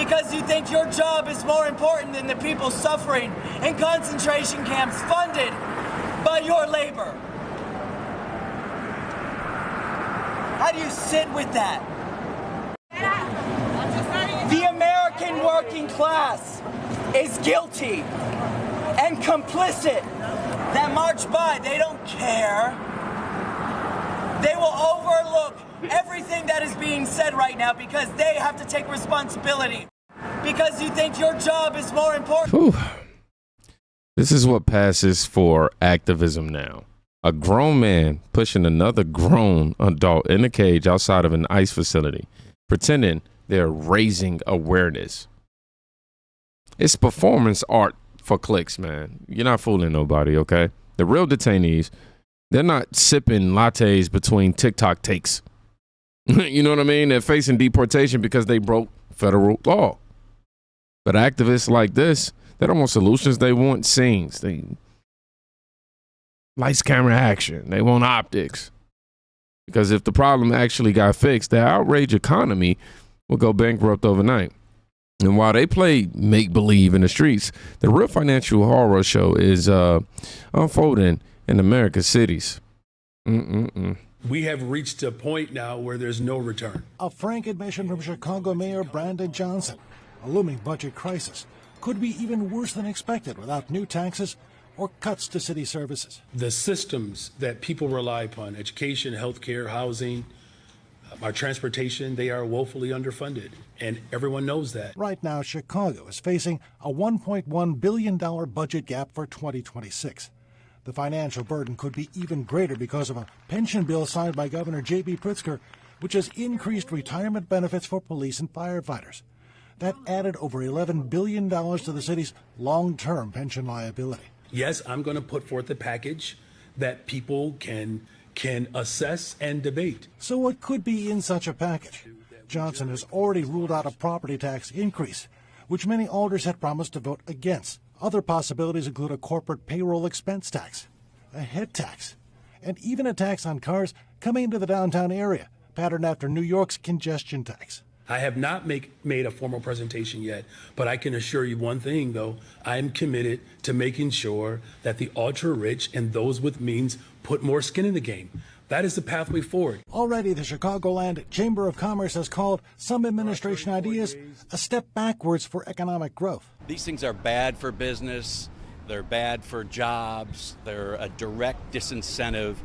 because you think your job is more important than the people suffering in concentration camps funded by your labor. How do you sit with that? The American working class is guilty and complicit. That march by, they don't care. They will overlook everything that is being said right now because they have to take responsibility. Because you think your job is more important. Whew. This is what passes for activism now. A grown man pushing another grown adult in a cage outside of an ICE facility, pretending they're raising awareness. It's performance art for clicks, man. You're not fooling nobody, okay? The real detainees, they're not sipping lattes between TikTok takes. You know what I mean? They're facing deportation because they broke federal law. But activists like this, they don't want solutions. They want scenes. They lights, camera, action. They want optics. Because if the problem actually got fixed, the outrage economy will go bankrupt overnight. And while they play make-believe in the streets, the real financial horror show is unfolding in America's cities. We have reached a point now where there's no return. A frank admission from Chicago Mayor Brandon Johnson. A looming budget crisis could be even worse than expected without new taxes or cuts to city services. The systems that people rely upon, education, healthcare, housing, our transportation, they are woefully underfunded, and everyone knows that. Right now, Chicago is facing a $1.1 billion budget gap for 2026. The financial burden could be even greater because of a pension bill signed by Governor J.B. Pritzker, which has increased retirement benefits for police and firefighters. That added over $11 billion to the city's long-term pension liability. Yes, I'm going to put forth a package that people can assess and debate. So what could be in such a package? Johnson has already ruled out a property tax increase, which many alders had promised to vote against. Other possibilities include a corporate payroll expense tax, a head tax, and even a tax on cars coming into the downtown area, patterned after New York's congestion tax. I have not made a formal presentation yet, but I can assure you one thing, though. I am committed to making sure that the ultra-rich and those with means put more skin in the game. That is the pathway forward. Already, the Chicagoland Chamber of Commerce has called some administration ideas a step backwards for economic growth. These things are bad for business. They're bad for jobs. They're a direct disincentive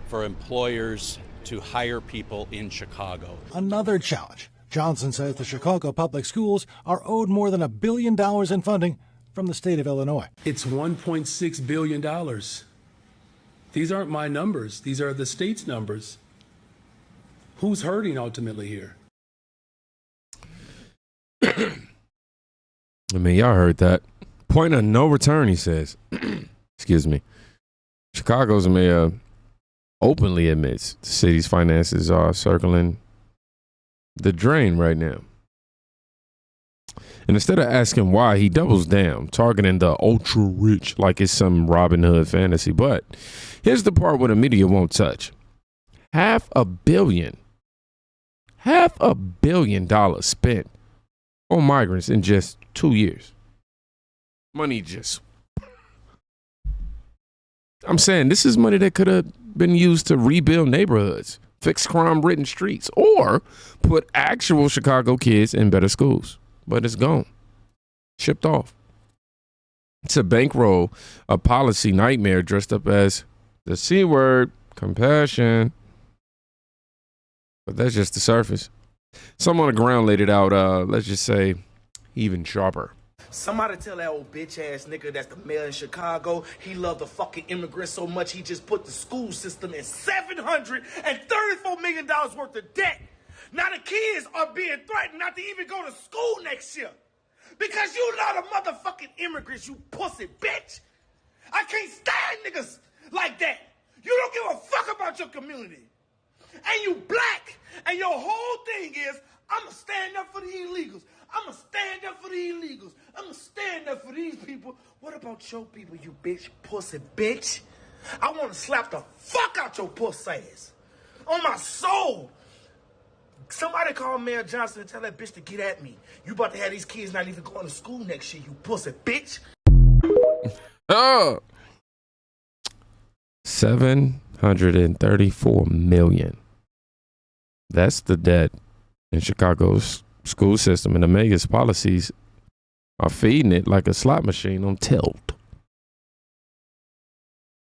for employers to hire people in Chicago. Another challenge. Johnson says the Chicago public schools are owed more than $1 billion in funding from the state of Illinois. It's $1.6 billion. These aren't my numbers. These are the state's numbers. Who's hurting ultimately here? I mean, y'all heard that. Point of no return, he says. Excuse me. Chicago's mayor openly admits the city's finances are circling the drain right now. And instead of asking why, he doubles down, targeting the ultra rich like it's some Robin Hood fantasy. But here's the part where the media won't touch. $500 million spent on migrants in just 2 years. Money just, I'm saying this is money that could have been used to rebuild neighborhoods, fix crime-ridden streets, or put actual Chicago kids in better schools. But it's gone. Shipped off. It's a bankroll, a policy nightmare dressed up as the C word, compassion. But that's just the surface. Some on the ground laid it out, let's just say, even sharper. Somebody tell that old bitch-ass nigga that's the mayor in Chicago, he loved the fucking immigrants so much he just put the school system in $734 million worth of debt. Now the kids are being threatened not to even go to school next year. Because you not a motherfucking immigrant, you pussy bitch. I can't stand niggas like that. You don't give a fuck about your community. And you black. And your whole thing is, I'ma stand up for the illegals. I'ma stand up for the illegals. I'ma stand up for these people. What about your people, you bitch, pussy bitch? I want to slap the fuck out your pussy ass. On my soul. Somebody call Mayor Johnson and tell that bitch to get at me. You about to have these kids not even going to school next year, you pussy bitch. Oh. 734 million. That's the debt in Chicago's school system, and the mayor's policies are feeding it like a slot machine on tilt.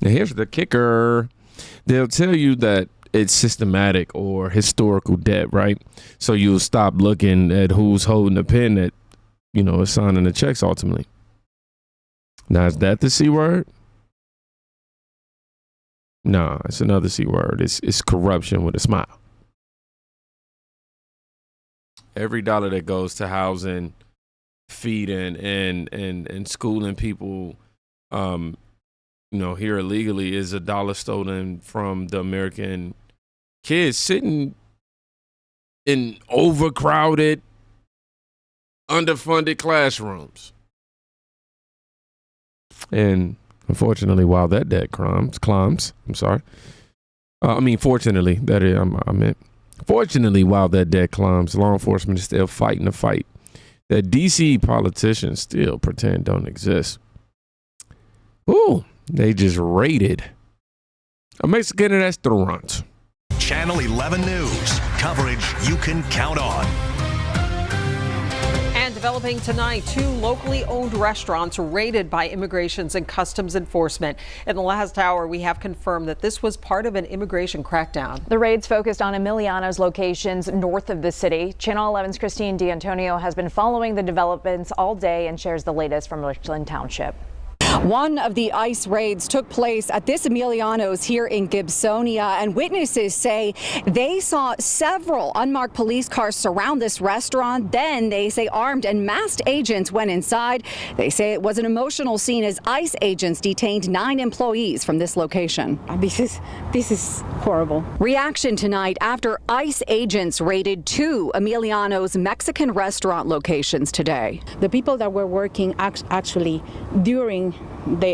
Now here's the kicker. They'll tell you that it's systematic or historical debt, right? So you'll stop looking at who's holding the pen that, is signing the checks ultimately. Now, is that the C word? No, it's another C word. It's corruption with a smile. Every dollar that goes to housing, feeding, and schooling people, here illegally is a dollar stolen from the American kids sitting in overcrowded, underfunded classrooms. And unfortunately, while that debt climbs, fortunately, while that debt climbs, law enforcement is still fighting the fight that DC politicians still pretend don't exist. Ooh, they just raided a Mexican restaurant. Channel 11 News, coverage you can count on. And developing tonight, 2 locally owned restaurants raided by Immigrations and Customs Enforcement. In the last hour, we have confirmed that this was part of an immigration crackdown. The raids focused on Emiliano's locations north of the city. Channel 11's Christine D'Antonio has been following the developments all day and shares the latest from Richland Township. One of the ICE raids took place at this Emiliano's here in Gibsonia, and witnesses say they saw several unmarked police cars surround this restaurant. Then they say armed and masked agents went inside. They say it was an emotional scene as ICE agents detained 9 employees from this location. This is horrible. Reaction tonight after ICE agents raided 2 Emiliano's Mexican restaurant locations today. The people that were working actually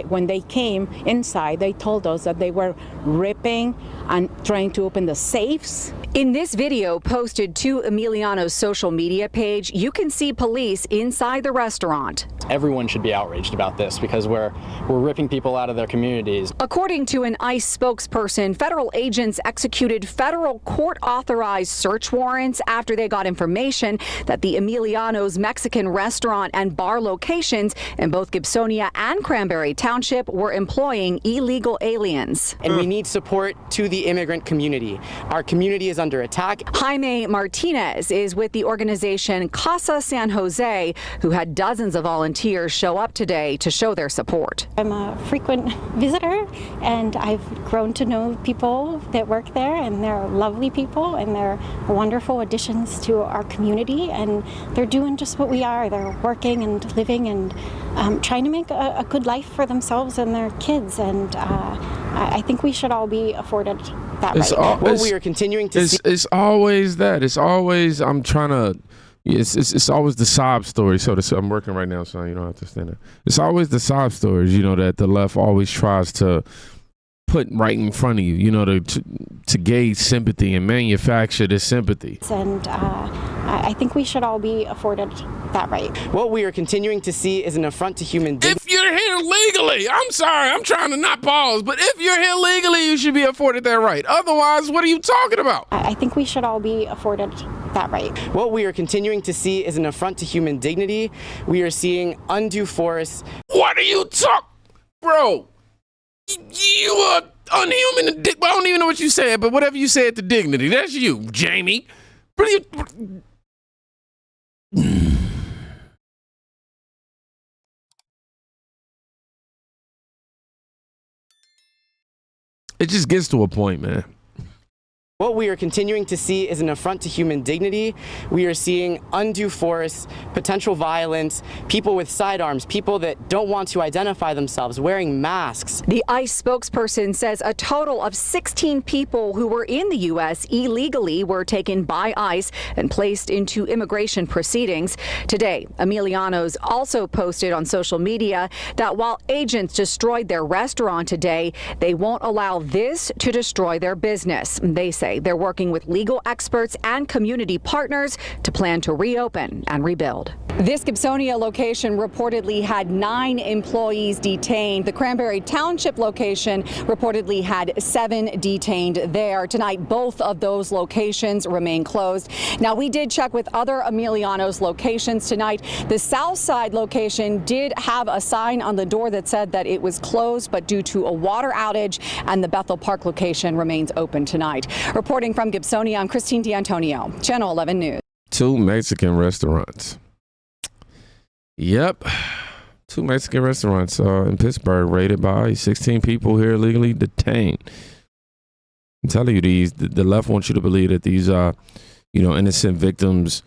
when they came inside, they told us that they were ripping and trying to open the safes. In this video posted to Emiliano's social media page, you can see police inside the restaurant. Everyone should be outraged about this because we're ripping people out of their communities. According to an ICE spokesperson, federal agents executed federal court-authorized search warrants after they got information that the Emiliano's Mexican restaurant and bar locations in both Gibsonia and Cranberry Township were employing illegal aliens. And we need support to the immigrant community. Our community is under attack. Jaime Martinez is with the organization Casa San Jose, who had dozens of volunteers show up today to show their support. I'm a frequent visitor, and I've grown to know people that work there, and they're lovely people, and they're wonderful additions to our community, and they're doing just what we are. They're working and living and trying to make a good life for themselves and their kids, and I think we should all be afforded that right. What we are continuing to see. It's always that. It's always it's always the sob story. So I'm working right now, so you don't have to stand there. It's always the sob stories, that the left always tries to put right in front of you, to gauge sympathy and manufacture this sympathy. And I think we should all be afforded that right. What we are continuing to see is an affront to human dignity. If you're here legally, I'm sorry, I'm trying to not pause, but if you're here legally, you should be afforded that right. Otherwise, what are you talking about? I think we should all be afforded that right. What we are continuing to see is an affront to human dignity. We are seeing undue force. What are you talking, bro? You are unhuman. I don't even know what you said, but whatever you said to dignity, that's you, Jamie. It just gets to a point, man. What we are continuing to see is an affront to human dignity. We are seeing undue force, potential violence, people with sidearms, people that don't want to identify themselves, wearing masks. The ICE spokesperson says a total of 16 people who were in the U.S. illegally were taken by ICE and placed into immigration proceedings. Today, Emiliano's also posted on social media that while agents destroyed their restaurant today, they won't allow this to destroy their business. They say say they're working with legal experts and community partners to plan to reopen and rebuild. This Gibsonia location reportedly had 9 employees detained. The Cranberry Township location reportedly had 7 detained there. Tonight, both of those locations remain closed. Now, we did check with other Emiliano's locations tonight. The South Side location did have a sign on the door that said that it was closed, but due to a water outage, and the Bethel Park location remains open tonight. Reporting from Gibsonia, I'm Christine D'Antonio, Channel 11 News. 2 Mexican restaurants. Yep. 2 Mexican restaurants in Pittsburgh raided by 16 people here illegally detained. I'm telling you, the left wants you to believe that these are, innocent victims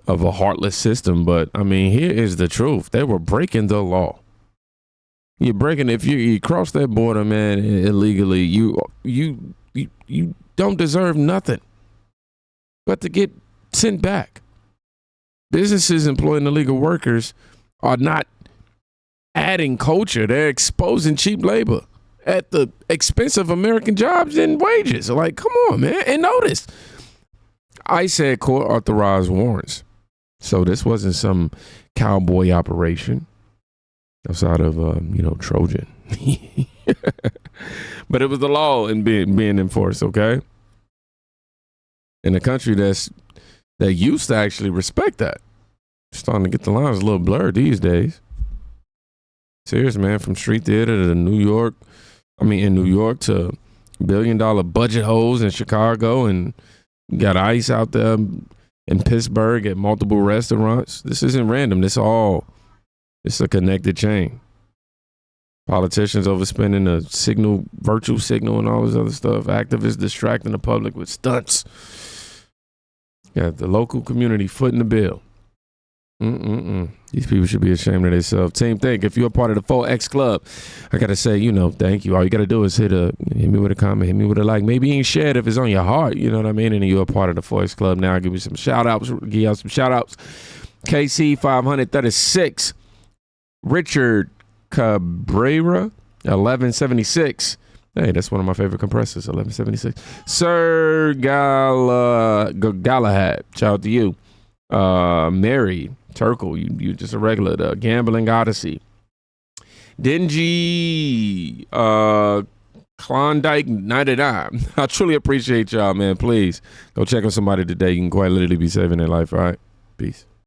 of a heartless system. But I mean, here is the truth. They were breaking the law. You're breaking, if you cross that border, man, illegally, you don't deserve nothing but to get sent back. Businesses employing illegal workers are not adding culture. They're exposing cheap labor at the expense of American jobs and wages. Like, come on, man. And notice, ICE had court authorized warrants. So this wasn't some cowboy operation outside of, Trojan. But it was the law in being enforced, okay? In a country that used to actually respect that. Starting to get the lines a little blurred these days. Serious, man, from street theater to New York to $1 billion budget holes in Chicago, and got ICE out there in Pittsburgh at multiple restaurants. This isn't random. It's a connected chain. Politicians overspending the signal, virtual signal, and all this other stuff. Activists distracting the public with stunts. Got the local community footing the bill. These people should be ashamed of themselves. Team Think, if you're a part of the 4X Club, I got to say, thank you. All you got to do is hit me with a comment, hit me with a like. Maybe you ain't shared if it's on your heart, you know what I mean? And you're a part of the 4X Club. Now I'll give you some shout-outs. Give out some shout-outs. KC 536. Richard Cabrera, 1176. Hey, that's one of my favorite compressors, 1176. Sir Galahad, shout out to you. Mary Turkle, you just a regular. Gambling Odyssey. Dingy Klondike 99. I truly appreciate y'all, man. Please go check on somebody today. You can quite literally be saving their life. All right, peace.